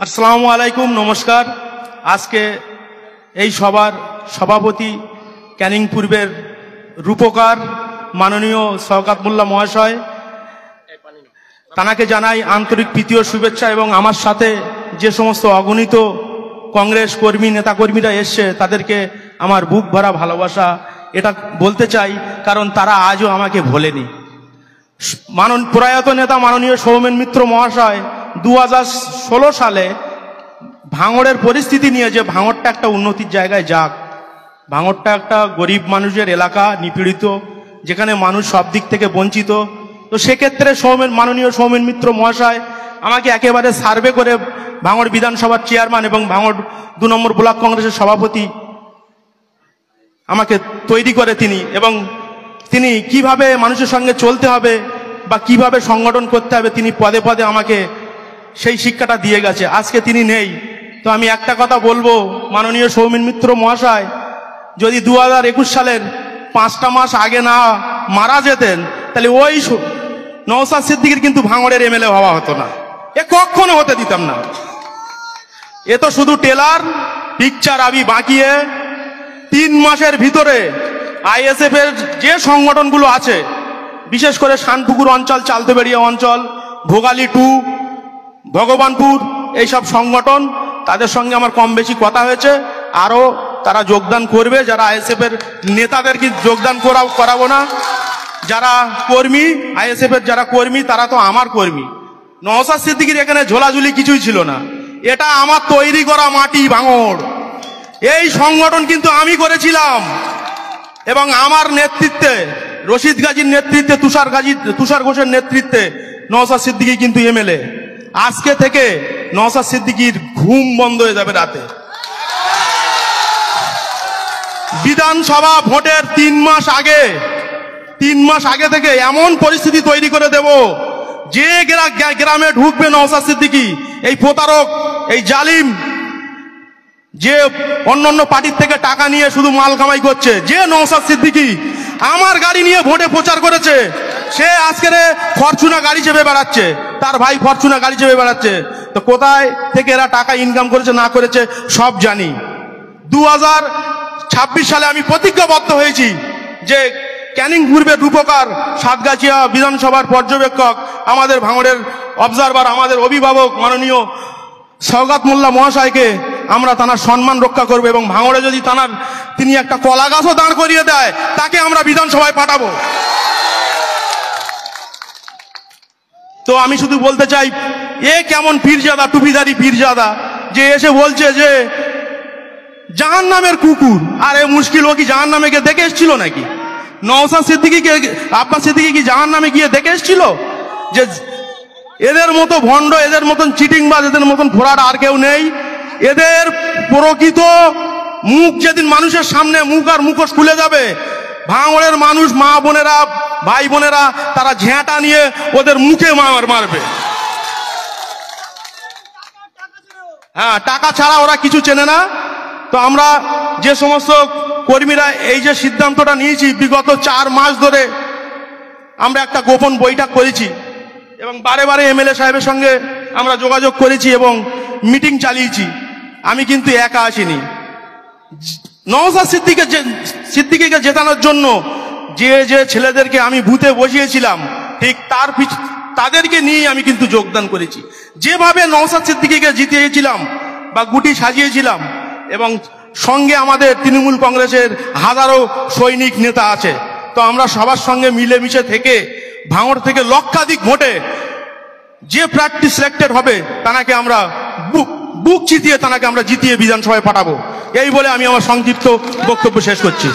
আসসালামু আলাইকুম, নমস্কার। আজকে এই সবার সভাপতি ক্যানিং পূর্বের রূপকার মাননীয় শওকত মোল্লা মহাশয়, তানাকে জানাই আন্তরিক প্রীতি ও শুভেচ্ছা। এবং আমার সাথে যে সমস্ত অগণিত কংগ্রেস কর্মী নেতাকর্মীরা এসছে তাদেরকে আমার বুক ভরা ভালোবাসা এটা বলতে চাই, কারণ তারা আজও আমাকে ভোলেনি। প্রয়াত নেতা মাননীয় সৌমেন মিত্র মহাশয় 2016 সালে ভাঙড়ের পরিস্থিতি নিয়ে যে ভাঙড়টা একটা উন্নতির জায়গায় যাক, ভাঙড়টা একটা গরিব মানুষের এলাকা, নিপীড়িত, যেখানে মানুষ সব দিক থেকে বঞ্চিত, তো সেক্ষেত্রে মাননীয় সৌমেন মিত্র মহাশয় আমাকে একেবারে সার্ভে করে ভাঙড় বিধানসভার চেয়ারম্যান এবং ভাঙড় 2 নম্বর ব্লক কংগ্রেসের সভাপতি আমাকে তৈরি করে তিনি কিভাবে মানুষের সঙ্গে চলতে হবে বা কিভাবে সংগঠন করতে হবে তিনি পদে পদে আমাকে সেই শিক্ষাটা দিয়ে গেছে। আজকে তিনি নেই, তো আমি একটা কথা বলবো, মাননীয় সৌমেন মিত্র মহাশয় যদি 2021 সালের 5টা মাস আগে না মারা যেতেন, তাহলে ওই নওশাদ সিদ্দিকীর কিন্তু ভাঙড়ের এমএলএ হওয়া হতো না, এ কখনো হতে দিতাম না। এ তো শুধু টেলার পিকচার আবি বাঁকিয়ে 3 মাসের ভিতরে আইএসএফ এর যে সংগঠনগুলো আছে, বিশেষ করে শানপুকুর অঞ্চল, চালতেবেড়িয়া অঞ্চল, ভোগালী 2, ভগবানপুর, এইসব সংগঠন, তাদের সঙ্গে আমার কম বেশি কথা হয়েছে। আরও তারা যোগদান করবে, যারা আইএসএফ এর নেতাদেরকে যোগদান করাবো না। যারা কর্মী, আইএসএফ এর যারা কর্মী তারা তো আমার কর্মী। নওশাদ সিদ্দিকীর এখানে ঝোলাঝুলি কিছুই ছিল না, এটা আমার তৈরি করা মাটি ভাঙড়। এই সংগঠন কিন্তু আমি করেছিলাম এবং আমার নেতৃত্বে, রশিদ গাজীর নেতৃত্বে, তুষার ঘোষের নেতৃত্বে নওশাদ সিদ্দিকী কিন্তু এমএলএ। আজকে থেকে নওশাদ সিদ্দিকীর ঘুম বন্ধ হয়ে যাবে রাতে। বিধানসভা ভোটের 3 মাস আগে থেকে এমন পরিস্থিতি তৈরি করে দেব, যে গ্রামে ঢুকবে নওশাদ সিদ্দিকী, এই প্রতারক, এই জালিম, যে অন্যান্য পার্টির থেকে টাকা নিয়ে শুধু মাল কামাই করছে, যে নওশাদ সিদ্দিকী আমার গাড়ি নিয়ে ভোটে প্রচার করেছে, সে আজকের ফরচুনা গাড়ি চেপে বেড়াচ্ছে, তার ভাই ফরচুনা গাড়ি চেপে বেড়াচ্ছে। তো কোথায় থেকে এরা টাকা ইনকাম করেছে না করেছে সব জানি। 2026 সালে আমি প্রতিজ্ঞাবদ্ধ হয়েছি যে ক্যানিং পূর্বের রূপকার, সাতগাছিয়া বিধানসভার পর্যবেক্ষক, আমাদের ভাঙড়ের অবজারভার, আমাদের অভিভাবক মাননীয় শওকত মোল্লা মহাশয়কে আমরা তানার সম্মান রক্ষা করবো, এবং ভাঙড়ে যদি তিনি একটা কলা গাছও দাঁড় করিয়ে দেয়, তাকে আমরা বিধানসভায় পাঠাবো। তো আমি শুধু বলতে চাই, এ কেমন পীরজাদা, টুপিদারি পীরজাদা, যে এসে বলছে যে জাহান্নামের কুকুর। আরে মুশকিল, ও কি জাহান্নামে গিয়ে দেখে এসেছিল নাকি? নওশাদ সিদ্দিকীকে, আব্বাস সিদ্দিকী কি জাহান্নামে গিয়ে দেখে এসেছিল? যে এদের মতো ভণ্ড, এদের মতন চিটিংবাজ, এদের মতন ফোরাট আর কেউ নেই। এদের প্রকৃত মুখ যেদিন মানুষের সামনে, মুখ আর মুখোশ খুলে যাবে, ভাঙড়ের মানুষ, মা বোনেরা, ভাই বোনেরা, তারা ঝেঁটা নিয়ে ওদের মুখে মারবে। হ্যাঁ, টাকা ছাড়া ওরা কিছু চেনে না। তো আমরা যে সমস্ত কর্মীরা এই যে সিদ্ধান্তটা নিয়েছি, বিগত 4 মাস ধরে আমরা একটা গোপন বৈঠক করেছি এবং বারে বারে এমএলএ সাহেবের সঙ্গে আমরা যোগাযোগ করেছি এবং মিটিং চালিয়েছি। আমি কিন্তু একা আসিনি। নওশাদ সিদ্দিকীকে জেতানোর জন্য যে ছেলেদেরকে আমি বুথে বসিয়েছিলাম, ঠিক তাদেরকে নিয়ে আমি কিন্তু যোগদান করেছি। যেভাবে নওশাদ সিদ্দিকীকে জিতিয়েছিলাম বা গুটি সাজিয়েছিলাম, এবং সঙ্গে আমাদের তৃণমূল কংগ্রেসের হাজারো সৈনিক নেতা আছে, তো আমরা সবার সঙ্গে মিলেমিশে থেকে ভাঙড় থেকে লক্ষাধিক ভোটে যে প্রার্থী সিলেক্টেড হবে তাকে আমরা বুক চিতিয়ে তাকে আমরা জিতিয়ে বিধানসভায় পাঠাবো। এই বলে আমি আমার সংক্ষিপ্ত বক্তব্য শেষ করছি।